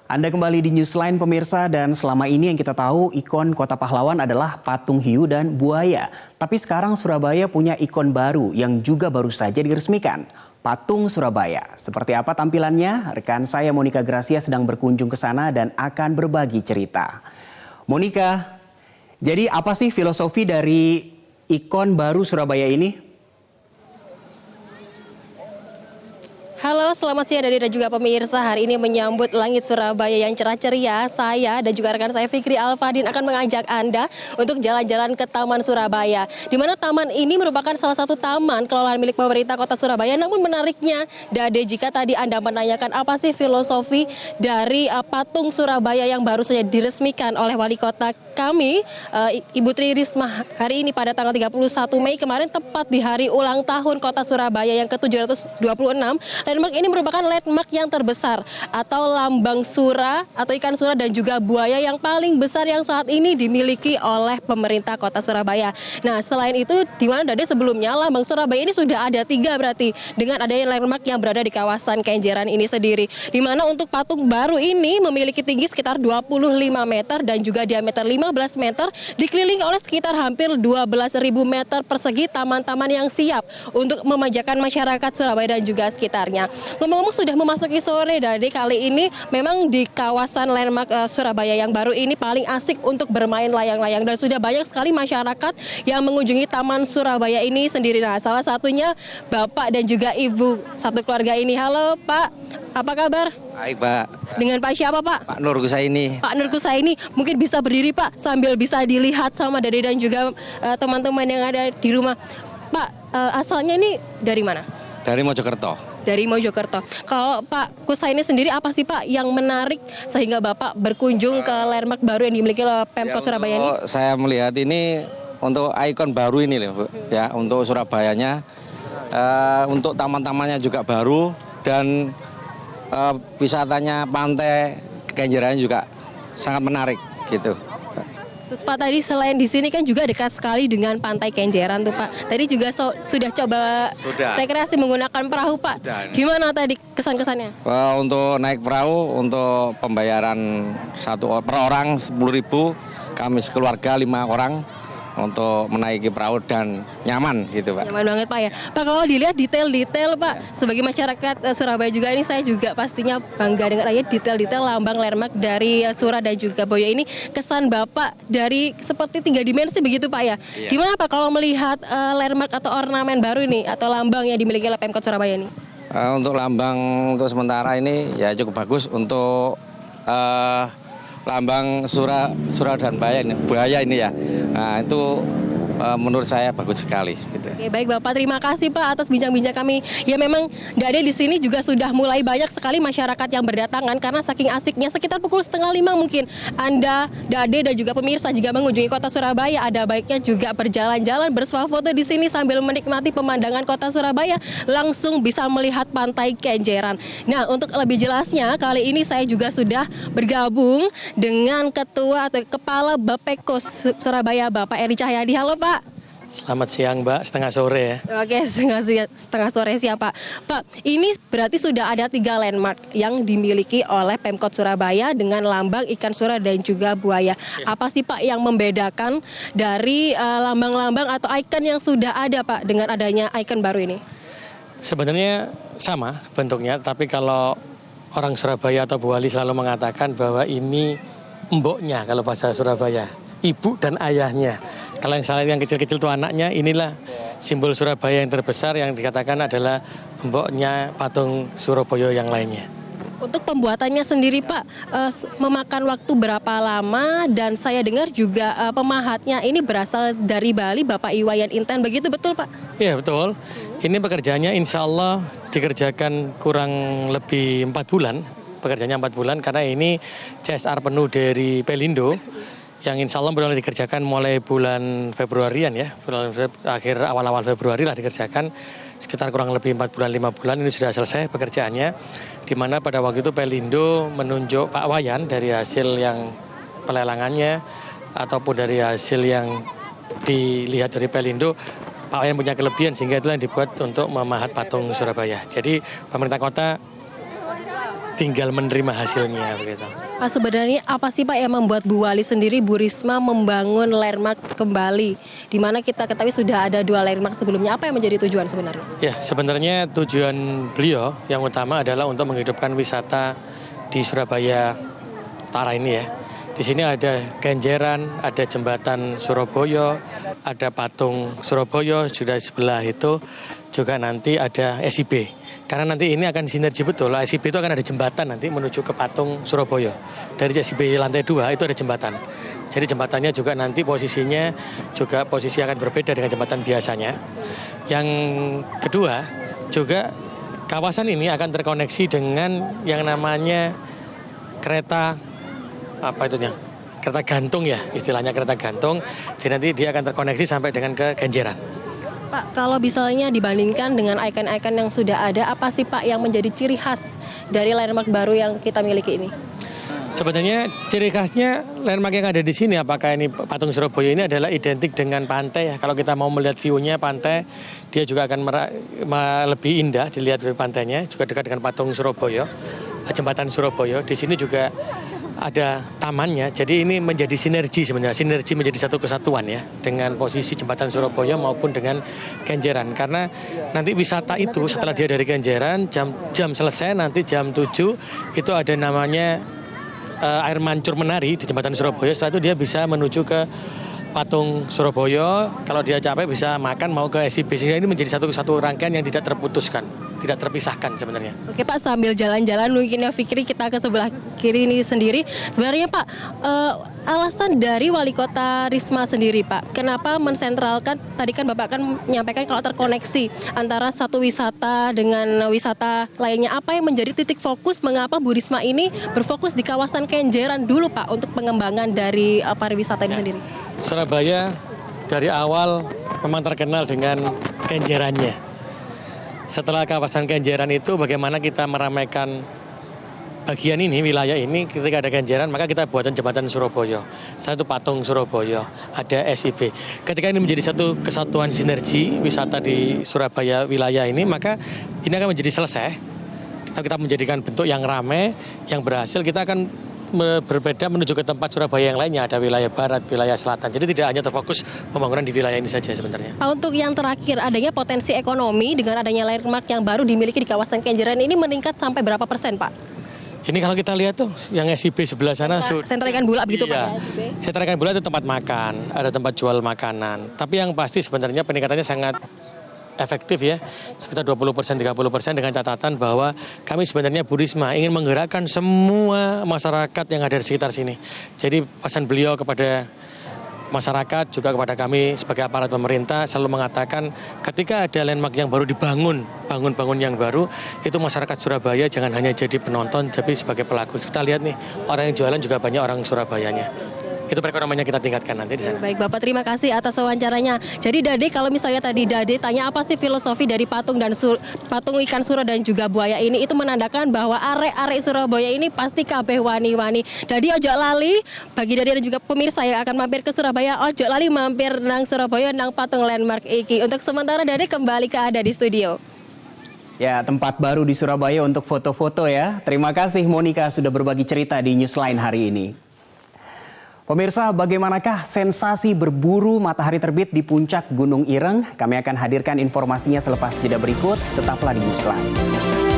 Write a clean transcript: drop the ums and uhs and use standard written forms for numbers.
Anda kembali di Newsline pemirsa, dan selama ini yang kita tahu ikon Kota Pahlawan adalah patung hiu dan buaya. Tapi sekarang Surabaya punya ikon baru yang juga baru saja diresmikan, Patung Surabaya. Seperti apa tampilannya? Rekan saya Monica Gracia sedang berkunjung ke sana dan akan berbagi cerita. Monica, jadi apa sih filosofi dari ikon baru Surabaya ini? Halo, selamat siang Dadi dan juga pemirsa. Hari ini menyambut langit Surabaya yang cerah ceria, saya dan juga rekan saya Fikri Alfadin akan mengajak Anda untuk jalan-jalan ke Taman Surabaya. Di mana taman ini merupakan salah satu taman kelolaan milik pemerintah Kota Surabaya. Namun menariknya, Dade, jika tadi Anda menanyakan apa sih filosofi dari patung Surabaya yang baru saja diresmikan oleh wali kota kami, Ibu Tri Risma, hari ini pada tanggal 31 Mei kemarin, tepat di hari ulang tahun Kota Surabaya yang ke-726. Landmark ini merupakan landmark yang terbesar atau lambang sura atau ikan sura dan juga buaya yang paling besar yang saat ini dimiliki oleh pemerintah Kota Surabaya. Nah, selain itu, di mana Dade sebelumnya lambang Surabaya ini sudah ada 3 berarti, dengan adanya landmark yang berada di kawasan Kenjeran ini sendiri. Di mana untuk patung baru ini memiliki tinggi sekitar 25 meter dan juga diameter 15 meter, dikelilingi oleh sekitar hampir 12.000 meter persegi taman-taman yang siap untuk memanjakan masyarakat Surabaya dan juga sekitarnya. Ngomong-ngomong, sudah memasuki sore, Dade, kali ini memang di kawasan landmark Surabaya yang baru ini paling asik untuk bermain layang-layang dan sudah banyak sekali masyarakat yang mengunjungi Taman Surabaya ini sendiri. Nah, salah satunya Bapak dan juga Ibu satu keluarga ini. Halo Pak, apa kabar? Baik, Pak. Dengan Pak siapa, Pak? Pak Nur Kusaini. Pak Nur Kusaini, mungkin bisa berdiri Pak sambil bisa dilihat sama Dade dan juga teman-teman yang ada di rumah. Pak, asalnya ini dari mana? Dari Mojokerto. Dari Mojokerto. Kalau Pak Kusaini sendiri, apa sih Pak yang menarik sehingga Bapak berkunjung ke landmark baru yang dimiliki oleh Pemkot Surabaya ini? Saya melihat ini untuk ikon baru ini loh, Bu. Ya, untuk Surabayanya, untuk taman-tamannya juga baru, dan wisatanya pantai Kenjeran juga sangat menarik gitu. Terus Pak, tadi selain di sini kan juga dekat sekali dengan Pantai Kenjeran tuh Pak. Tadi juga sudah coba rekreasi menggunakan perahu Pak. Gimana tadi kesan-kesannya? Untuk naik perahu, untuk pembayaran per orang 10.000, kami sekeluarga 5 orang untuk menaiki perahu dan nyaman gitu, Pak. Nyaman banget Pak ya. Pak, kalau dilihat detail-detail Pak, sebagai masyarakat Surabaya juga ini, saya juga pastinya bangga dengan adanya detail-detail lambang landmark dari Sura dan juga Buaya ini. Kesan Bapak dari seperti 3 dimensi begitu Pak ya. Iya. Gimana Pak kalau melihat landmark atau ornamen baru ini atau lambang yang dimiliki oleh Pemkot Surabaya ini? Untuk lambang untuk sementara ini ya cukup bagus. Untuk lambang Sura dan buaya ini ya. Nah, itu menurut saya bagus sekali gitu. Oke, baik Bapak, terima kasih Pak atas bincang-bincang kami. Ya memang Dade di sini juga sudah mulai banyak sekali masyarakat yang berdatangan karena saking asiknya. Sekitar pukul 4:30 mungkin Anda, Dade dan juga pemirsa jika mengunjungi Kota Surabaya, ada baiknya juga berjalan-jalan bersuah foto di sini sambil menikmati pemandangan Kota Surabaya, langsung bisa melihat Pantai Kenjeran. Nah, untuk lebih jelasnya kali ini saya juga sudah bergabung dengan Ketua atau Kepala Bapeko Surabaya, Bapak Eri Cahyadi. Halo Pak. Selamat siang Mbak, setengah sore ya. Oke, setengah sore siap Pak. Pak, ini berarti sudah ada 3 landmark yang dimiliki oleh Pemkot Surabaya dengan lambang ikan sura dan juga buaya. Apa sih Pak yang membedakan dari lambang-lambang atau ikon yang sudah ada Pak dengan adanya ikon baru ini? Sebenarnya sama bentuknya, tapi kalau orang Surabaya atau Bali selalu mengatakan bahwa ini mboknya kalau bahasa Surabaya, ibu dan ayahnya. Kalau yang kecil-kecil itu anaknya, inilah simbol Surabaya yang terbesar yang dikatakan adalah mboknya patung Surabaya yang lainnya. Untuk pembuatannya sendiri Pak, memakan waktu berapa lama, dan saya dengar juga pemahatnya ini berasal dari Bali, Bapak Iwayan Inten, begitu betul Pak? Iya betul, ini pekerjaannya insya Allah dikerjakan kurang lebih 4 bulan, pekerjaannya 4 bulan karena ini CSR penuh dari Pelindo, yang insya Allah mulai dikerjakan mulai bulan Februarian ya, akhir awal-awal Februari lah dikerjakan, sekitar kurang lebih 4 bulan 5 bulan ini sudah selesai pekerjaannya, di mana pada waktu itu Pelindo menunjuk Pak Wayan dari hasil yang pelelangannya ataupun dari hasil yang dilihat dari Pelindo, Pak Wayan punya kelebihan sehingga itulah yang dibuat untuk memahat patung Surabaya. Jadi pemerintah kota tinggal menerima hasilnya begitu. Pak, sebenarnya apa sih Pak yang membuat Bu Wali sendiri, Bu Risma membangun landmark kembali? Di mana kita ketahui sudah ada 2 landmark sebelumnya. Apa yang menjadi tujuan sebenarnya? Ya, sebenarnya tujuan beliau yang utama adalah untuk menghidupkan wisata di Surabaya Utara ini ya. Di sini ada Kenjeran, ada jembatan Surabaya, ada patung Surabaya, sudah sebelah itu juga nanti ada SIB. Karena nanti ini akan sinergi betul, SIB itu akan ada jembatan nanti menuju ke patung Surabaya. Dari SIB lantai 2 itu ada jembatan. Jadi jembatannya juga nanti posisinya juga posisi akan berbeda dengan jembatan biasanya. Yang kedua juga kawasan ini akan terkoneksi dengan yang namanya kereta kereta gantung ya, istilahnya kereta gantung. Jadi nanti dia akan terkoneksi sampai dengan ke Kenjeran. Pak, kalau misalnya dibandingkan dengan ikon-ikon yang sudah ada, apa sih Pak yang menjadi ciri khas dari landmark baru yang kita miliki ini? Sebenarnya ciri khasnya landmark yang ada di sini, apakah ini patung Surabaya ini adalah identik dengan pantai ya. Kalau kita mau melihat view-nya pantai, dia juga akan lebih indah dilihat dari pantainya, juga dekat dengan patung Surabaya, jembatan Surabaya. Di sini juga ada tamannya, jadi ini menjadi sinergi sebenarnya, sinergi menjadi satu kesatuan ya dengan posisi jembatan Surabaya maupun dengan Kenjeran. Karena nanti wisata itu setelah dia dari Kenjeran jam selesai nanti jam 7 itu ada namanya air mancur menari di jembatan Surabaya. Setelah itu dia bisa menuju ke patung Surabaya, kalau dia capek bisa makan mau ke SIB, sehingga ini menjadi satu rangkaian yang tidak terputuskan, tidak terpisahkan sebenarnya. Oke Pak, sambil jalan-jalan mungkin ya Fikri kita ke sebelah kiri ini sendiri. Sebenarnya Pak, alasan dari Wali Kota Risma sendiri Pak, kenapa mensentralkan, tadi kan Bapak kan menyampaikan kalau terkoneksi antara satu wisata dengan wisata lainnya, apa yang menjadi titik fokus mengapa Bu Risma ini berfokus di kawasan Kenjeran dulu Pak untuk pengembangan dari pariwisata ini sendiri? Surabaya dari awal memang terkenal dengan Kenjerannya. Setelah kawasan Kenjeran itu bagaimana kita meramaikan bagian ini, wilayah ini, ketika ada Kenjeran maka kita buatan jembatan Surabaya, satu patung Surabaya, ada SIB. Ketika ini menjadi satu kesatuan sinergi wisata di Surabaya wilayah ini, maka ini akan menjadi selesai. Kita menjadikan bentuk yang ramai, yang berhasil, kita akan berbeda menuju ke tempat Surabaya yang lainnya, ada wilayah barat, wilayah selatan. Jadi tidak hanya terfokus pembangunan di wilayah ini saja sebenarnya. Pak, untuk yang terakhir, adanya potensi ekonomi dengan adanya landmark yang baru dimiliki di kawasan Kenjeran ini meningkat sampai berapa persen Pak? Ini kalau kita lihat tuh yang SIB sebelah sana, sentra ikan bula begitu iya, Pak ya? sentra ikan bula itu tempat makan, ada tempat jual makanan. Tapi yang pasti sebenarnya peningkatannya sangat efektif ya, sekitar 20%, 30% dengan catatan bahwa kami sebenarnya Bu Risma ingin menggerakkan semua masyarakat yang ada di sekitar sini. Jadi pesan beliau kepada masyarakat juga kepada kami sebagai aparat pemerintah selalu mengatakan ketika ada landmark yang baru dibangun, bangun yang baru, itu masyarakat Surabaya jangan hanya jadi penonton tapi sebagai pelaku. Kita lihat nih, orang yang jualan juga banyak orang Surabayanya. Itu perekonomiannya kita tingkatkan nanti di sana. Baik Bapak, terima kasih atas wawancaranya. Jadi Dade, kalau misalnya tadi Dade tanya apa sih filosofi dari patung dan patung ikan sura dan juga buaya ini, itu menandakan bahwa arek-arek Surabaya ini pasti kabeh wani-wani. Jadi ojo lali, bagi Dade dan juga pemirsa yang akan mampir ke Surabaya, ojo lali mampir nang Surabaya nang patung landmark iki. Untuk sementara Dade kembali ke Ada di studio. Ya, tempat baru di Surabaya untuk foto-foto ya. Terima kasih Monica sudah berbagi cerita di Newsline hari ini. Pemirsa, bagaimanakah sensasi berburu matahari terbit di puncak Gunung Ireng? Kami akan hadirkan informasinya selepas jeda berikut. Tetaplah di Newsline.